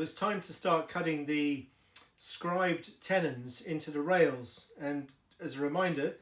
it's time to start cutting the scribed tenons into the rails. And as a reminder,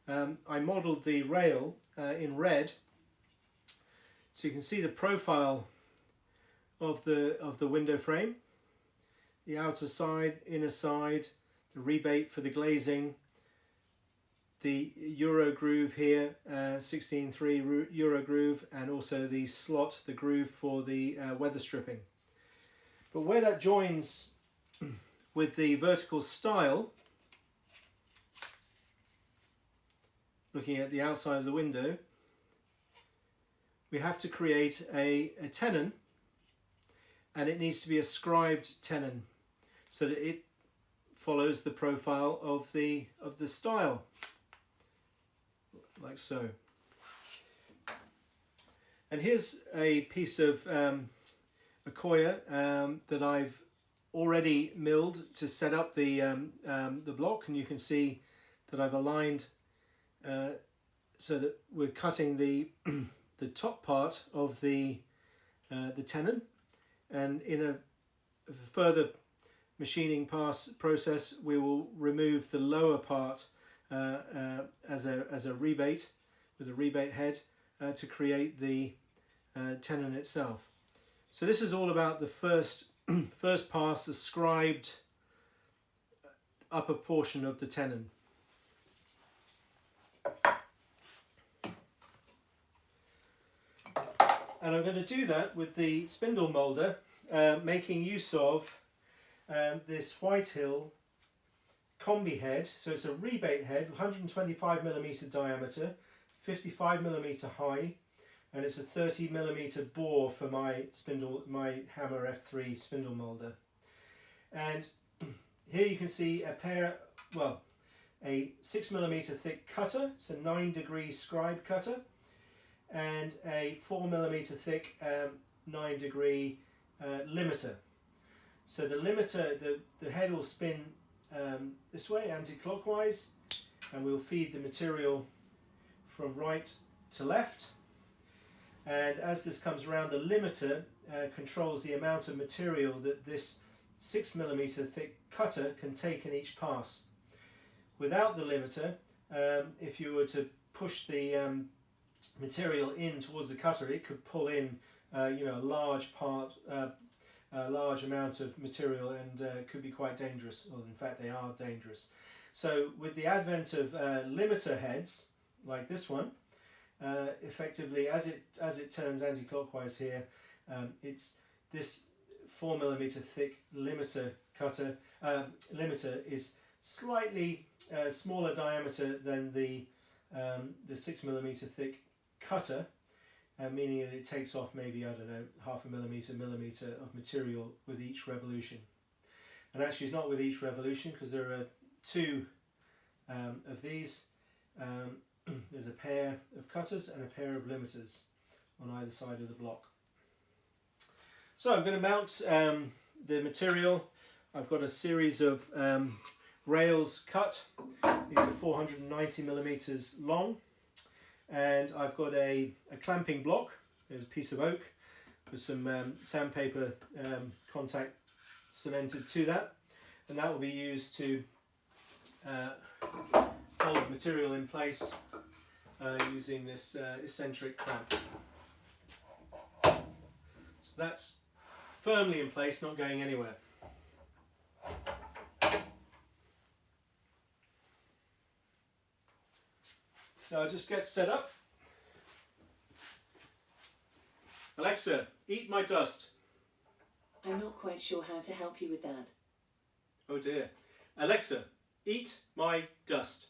I modelled the rail in red, so you can see the profile of the window frame, the outer side, inner side, the rebate for the glazing, the Euro groove here, 16.3 Euro groove, and also the slot, the groove for the weather stripping. But where that joins with the vertical stile, looking at the outside of the window, we have to create a tenon, and it needs to be a scribed tenon so that it follows the profile of the stile, like so. And here's a piece of Accoya that I've already milled to set up the block, and you can see that I've aligned so that we're cutting the the top part of the tenon, and in a further machining process we will remove the lower part as a rebate with a rebate head to create the tenon itself. So this is all about the first pass, the scribed upper portion of the tenon. And I'm going to do that with the spindle moulder, making use of this Whitehill combi head. So it's a rebate head, 125mm diameter, 55mm high, and it's a 30mm bore for my Hammer F3 spindle moulder. And here you can see a 6mm thick cutter. It's a 9-degree scribe cutter, and a 4mm thick 9-degree limiter. So the limiter, the head will spin this way, anti-clockwise, and we'll feed the material from right to left. And as this comes around, the limiter controls the amount of material that this 6mm thick cutter can take in each pass. Without the limiter, if you were to push the material in towards the cutter, it could pull in a large amount of material, and could be quite dangerous. Well, in fact, they are dangerous. So with the advent of limiter heads like this one, effectively as it turns anti-clockwise here, it's this 4mm thick limiter cutter. Limiter is slightly smaller diameter than the 6mm thick cutter, meaning that it takes off maybe, I don't know, 0.5 millimeter of material with each revolution. And actually it's not with each revolution, because there are two of these. There's a pair of cutters and a pair of limiters on either side of the block. So I'm going to mount the material. I've got a series of rails cut. These are 490mm long, and I've got a clamping block. There's a piece of oak with some sandpaper contact cemented to that, and that will be used to hold the material in place using this eccentric clamp. So that's firmly in place, not going anywhere. So I'll just get set up. Alexa, eat my dust. I'm not quite sure how to help you with that. Oh dear. Alexa, eat my dust.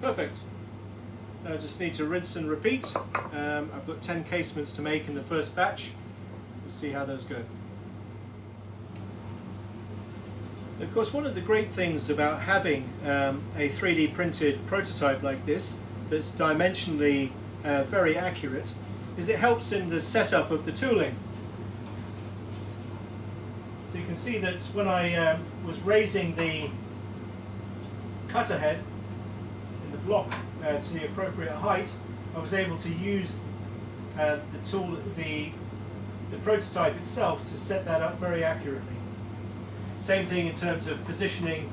Perfect. I just need to rinse and repeat. I've got 10 casements to make in the first batch. We'll see how those go. Of course, one of the great things about having a 3D printed prototype like this, that's dimensionally very accurate, is it helps in the setup of the tooling. So you can see that when I was raising the cutter head in the block to the appropriate height, I was able to use the prototype itself to set that up very accurately. Same thing in terms of positioning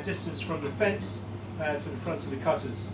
distance from the fence to the front of the cutters.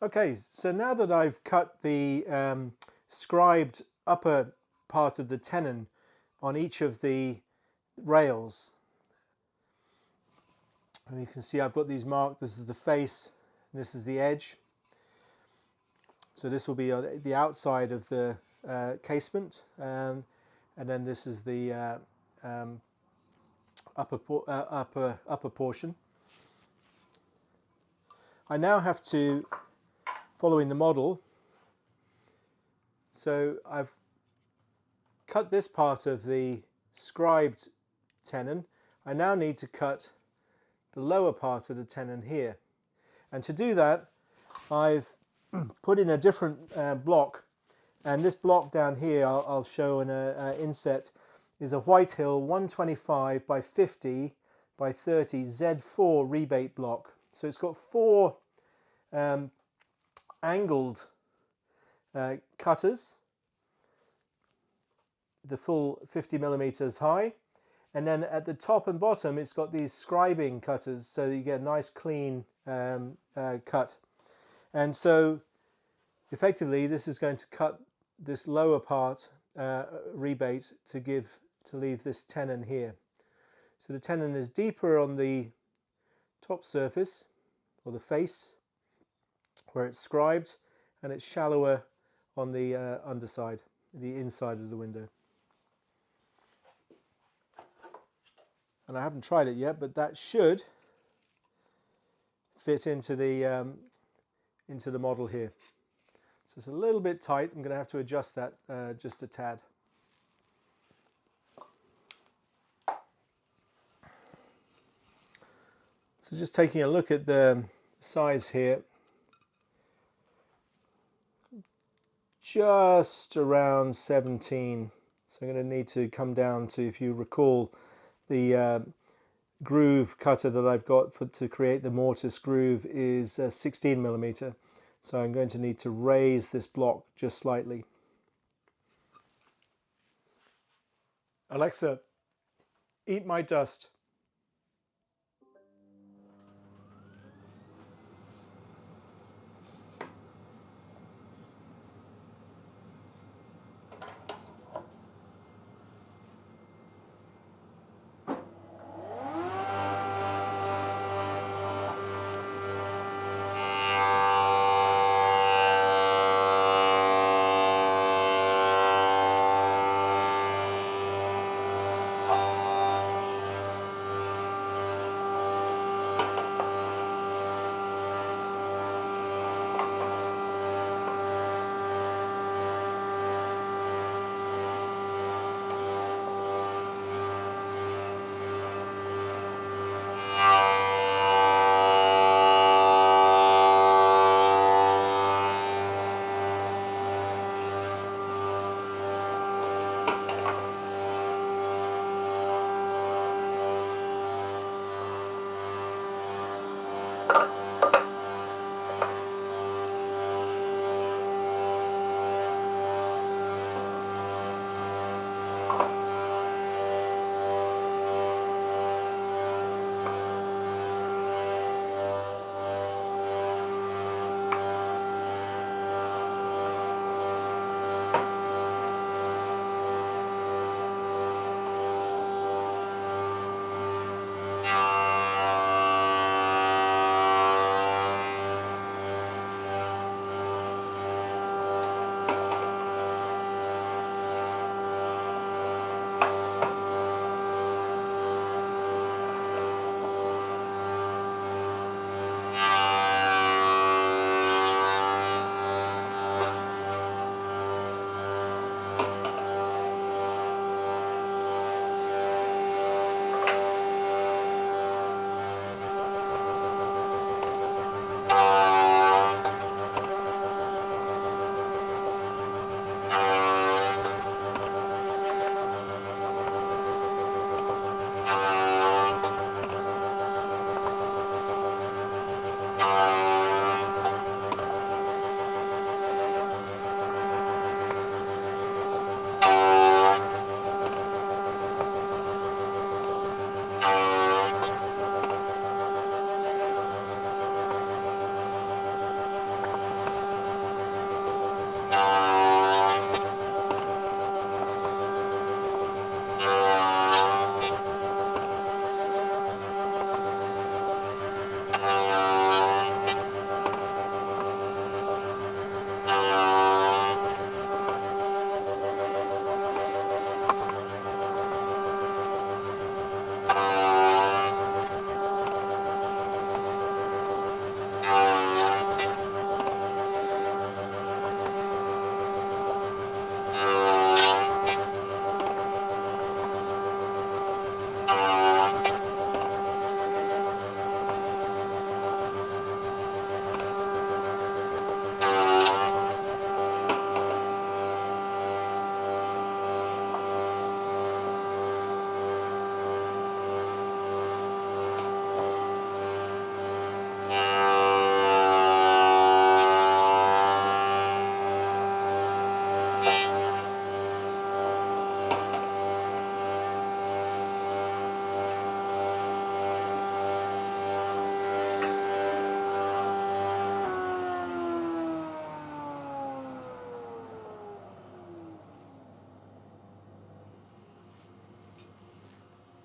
Okay, so now that I've cut the scribed upper part of the tenon on each of the rails, and you can see I've got these marked. This is the face, and this is the edge. So this will be the outside of the casement, and then this is the upper portion. I now have to, following the model, so I've cut this part of the scribed tenon. I now need to cut the lower part of the tenon here, and to do that I've put in a different block, and this block down here I'll show in an inset is a Whitehill 125 by 50 by 30 Z4 rebate block. So it's got 4 angled cutters, the full 50 millimeters high, and then at the top and bottom it's got these scribing cutters, so you get a nice clean cut. And so effectively this is going to cut this lower part rebate to leave this tenon here. So the tenon is deeper on the top surface, or the face, where it's scribed, and it's shallower on the underside, the inside of the window. And I haven't tried it yet, but that should fit into the model here. So it's a little bit tight. I'm going to have to adjust that just a tad. So just taking a look at the size here, just around 17. So I'm going to need to come down to, if you recall, the groove cutter that I've got to create the mortise groove is 16 millimeter. So I'm going to need to raise this block just slightly. Alexa, eat my dust.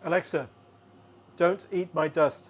Alexa, don't eat my dust.